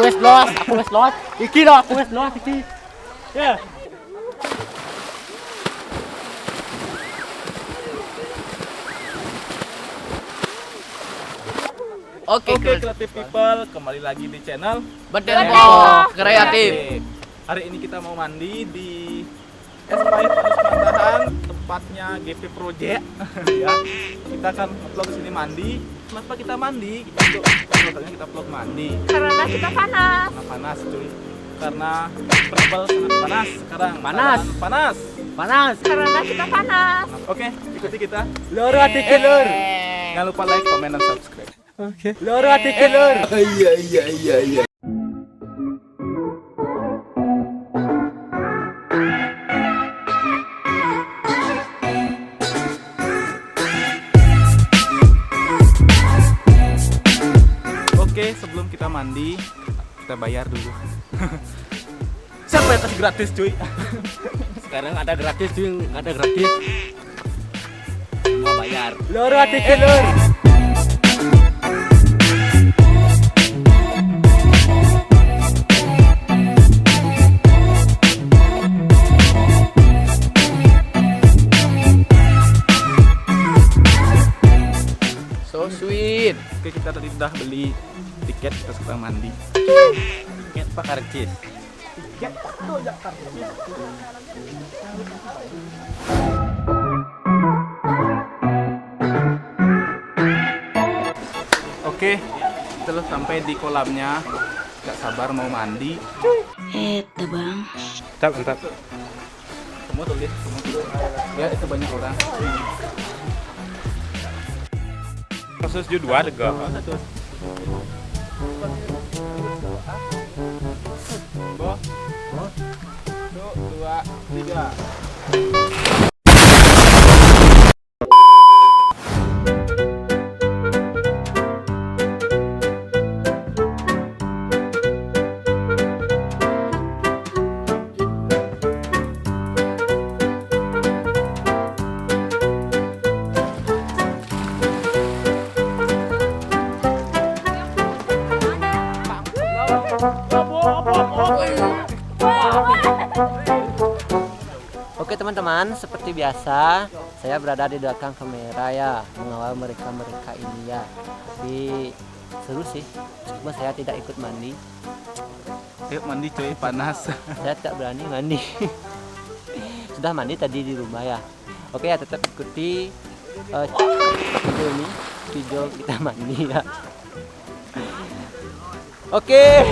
wis los. Iki lho aku wis los iki. Ya. Oke, Creative People, kembali lagi di channel Bertempo kreatif. Hari ini kita mau mandi di Espait Panus Mantahan, tempatnya GP Project. Ya, kita akan upload sini mandi. Kenapa kita mandi? Kita vlog mandi. Karena kita panas. Karena panas, cuy. Karena travel sangat panas sekarang. Panas. Karena kita panas. Oke, ikuti kita. Loro ati lur. Jangan lupa like, comment, dan subscribe. Oke. Loro ati lur. Iya. Oke, sebelum kita mandi, kita bayar dulu. Siapa yang kasih gratis, cuy? Sekarang ada gratis cuy, ada gratis. Semua bayar. Loro ati lur. So sweet. Oke, kita tadi udah beli tiket, kita sekarang mandi. Tiket Pak Karcis. Oke, kita sampai di kolamnya. Gak sabar mau mandi. Bang. Bentar. Semua tulis. Ya, itu banyak orang. Kasus judul dega. Bo. 2, 3. Oke teman-teman, seperti biasa saya berada di belakang kamera ya, mengawal mereka ini ya. Tapi seru sih, cuma saya tidak ikut mandi. Ayo mandi cuy, panas. Saya tidak berani mandi. Sudah mandi tadi di rumah ya. Oke ya, tetap ikuti video kita mandi ya. Oke.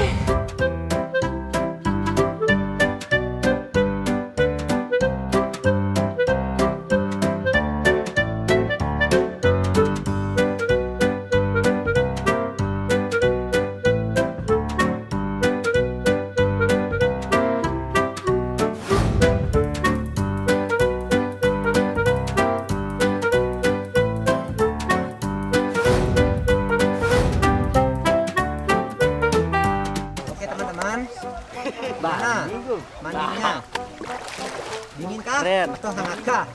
Mana mandinya? Dingin kah? Keren. Atau hangat kah?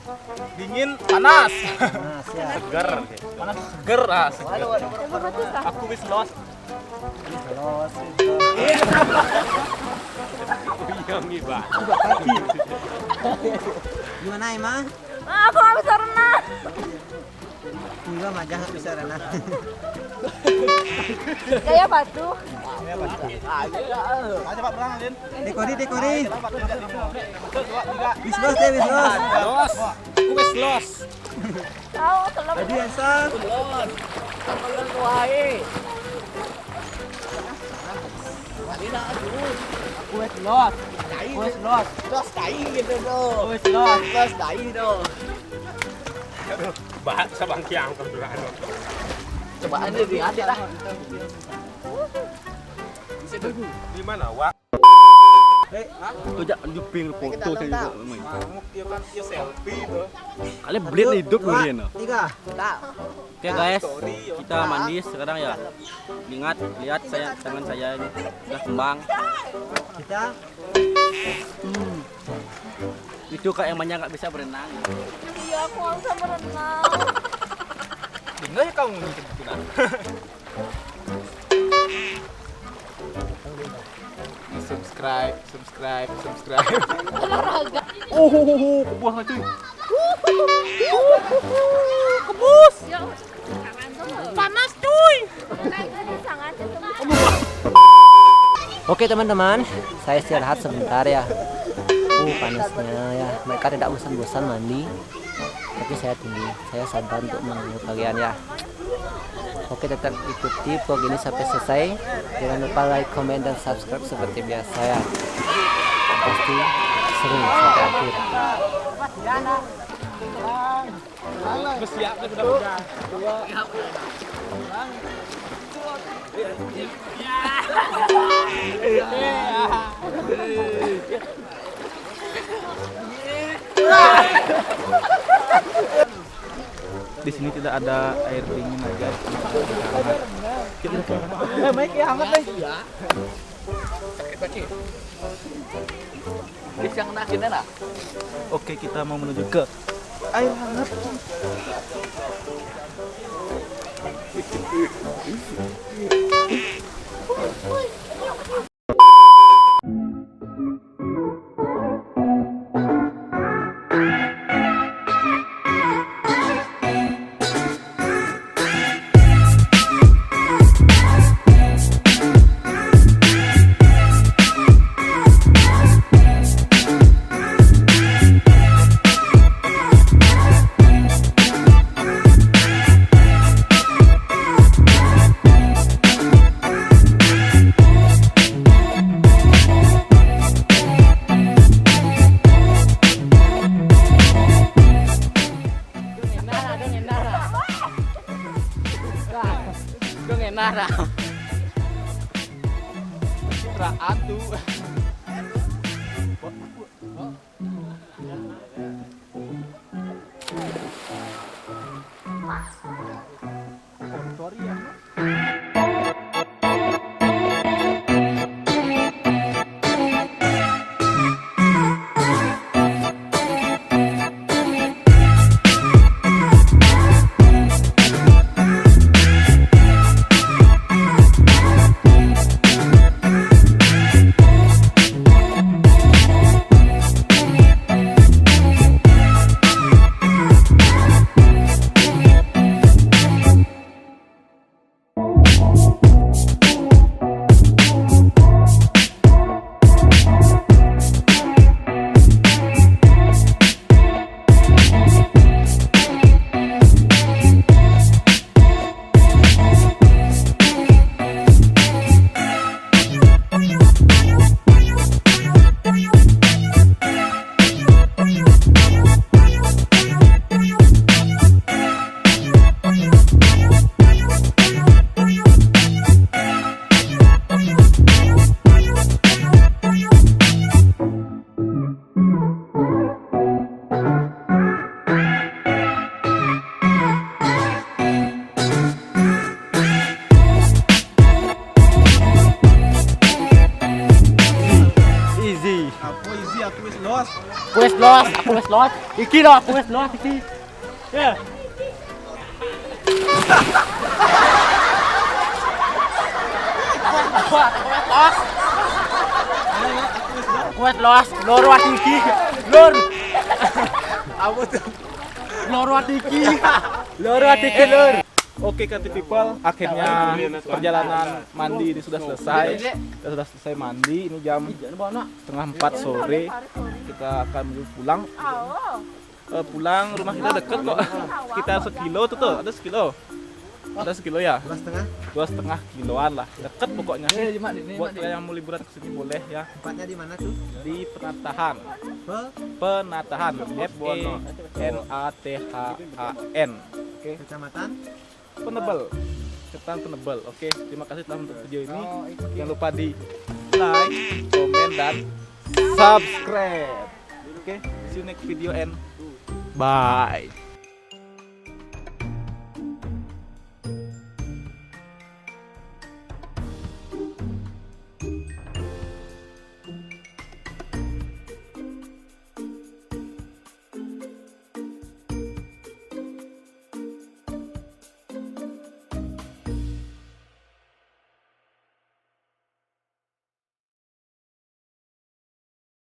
Dingin, panas. Nah, siap. Seger. Panas seger ah, seger. Aku wis los. Los. Gimana emang? Aku nggak bisa renang. Juga majah nggak bisa renang. Kayak batu. Coba perang, Lin. Dekori. Wis los deh, wis los. Los. Aku wis los. Tahu kalau Tadi Hasan. Aku wis los. Los tai gitu tuh. Wis los tai tuh. Bahasa bangkiang kebetulan. Coba aja diadek lah. Di mana, Wak? Tuh jak juping foto saya juga. Ngamuk dia kan dia selfie tuh. Kalian belit hidup loh dia. 3. Oke guys, kita mandi sekarang ya. Ingat, lihat saya tangan saya ini udah kembang. Kita Itu kak yang banyak nggak bisa berenang. iya aku nggak bisa berenang. Tinggal ya kamu ngikut kita. Subscribe. Olahraga. Kebuas lah cuy. Kebus. Ya, tangan tuh. Panas cuy. Tangan tuh. Oke teman-teman, saya istirahat sebentar ya. Panasnya ya. Mereka tidak bosan-bosan mandi, tapi saya tunggu. Saya sabar untuk menunggu kalian ya. Oke, tetap ikuti vlog ini sampai selesai. Jangan lupa like, comment, dan subscribe seperti biasa ya. Pasti seru sampai akhir. Bersiap udah. Di sini tidak ada air dingin aja. Baik ya hangat nih. Oke, kita mau menuju ke air hangat. Citraan tuh. Aku wis los. Iki loh, aku wis los iki. Ya. Aku wis los, loro ati iki. Lur. Apa tuh? Loro ati iki. Loro ati iki, Lur. Oke Country People, akhirnya perjalanan mandi ini sudah selesai. Kita sudah selesai mandi. Ini jam 3:30 sore. Kita akan menuju pulang. Pulang rumah kita deket kok. Sekitar sekilo tuh, ada sekilo. Ada sekilo ya? 2,5 kiloan lah. Deket pokoknya. Buat kalian yang mau liburan ke sini boleh ya. Tempatnya di mana tuh? Di Penatahan. Penatahan. Penathan. Oke. Kecamatan Penebel. Ketan Penebel. Oke, terima kasih telah menonton video ini. Jangan lupa di like, komen, dan subscribe. Oke, see you next video and bye.